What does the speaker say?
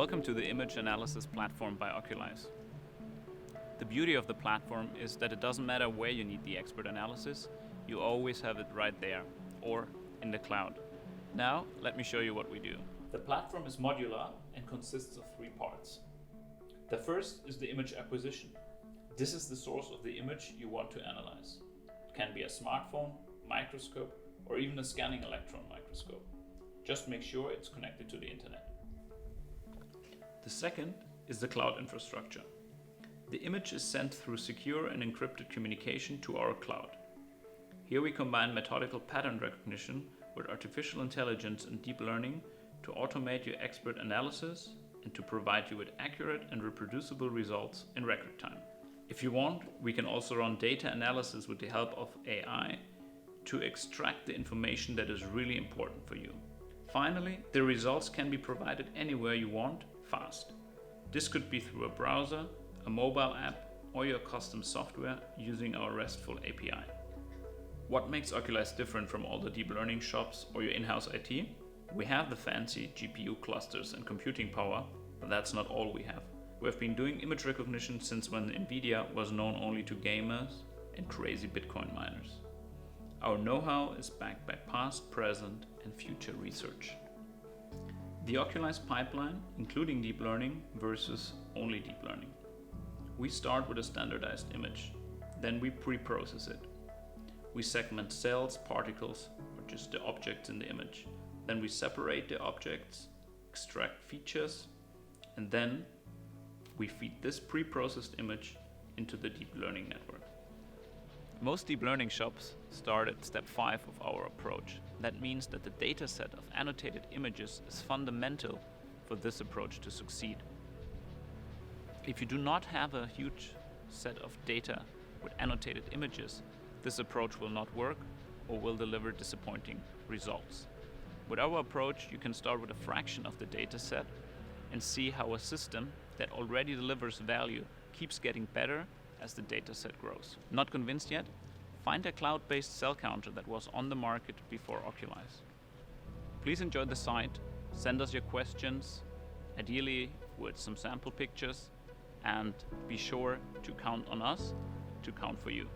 Welcome to the Image Analysis Platform by Oculyze. The beauty of the platform is that it doesn't matter where you need the expert analysis, you always have it right there, or in the cloud. Now, let me show you what we do. The platform is modular and consists of three parts. The first is the image acquisition. This is the source of the image you want to analyze. It can be a smartphone, microscope, or even a scanning electron microscope. Just make sure it's connected to the internet. The second is the cloud infrastructure. The image is sent through secure and encrypted communication to our cloud. Here we combine methodical pattern recognition with artificial intelligence and deep learning to automate your expert analysis and to provide you with accurate and reproducible results in record time. If you want, we can also run data analysis with the help of AI to extract the information that is really important for you. Finally, the results can be provided anywhere you want, fast. This could be through a browser, a mobile app, or your custom software using our RESTful API. What makes Oculyze different from all the deep learning shops or your in-house IT? We have the fancy GPU clusters and computing power, but that's not all we have. We have been doing image recognition since when NVIDIA was known only to gamers and crazy Bitcoin miners. Our know-how is backed by past, present, and future research. The Oculyze Pipeline, including deep learning versus only deep learning. We start with a standardized image, then we pre-process it. We segment cells, particles, or just the objects in the image. Then we separate the objects, extract features, and then we feed this pre-processed image into the deep learning network. Most deep learning shops start at step 5 of our approach. That means that the dataset of annotated images is fundamental for this approach to succeed. If you do not have a huge set of data with annotated images, this approach will not work or will deliver disappointing results. With our approach, you can start with a fraction of the dataset and see how a system that already delivers value keeps getting better as the dataset grows. Not convinced yet? Find a cloud-based cell counter that was on the market before Oculyze. Please enjoy the site, send us your questions, ideally with some sample pictures, and be sure to count on us to count for you.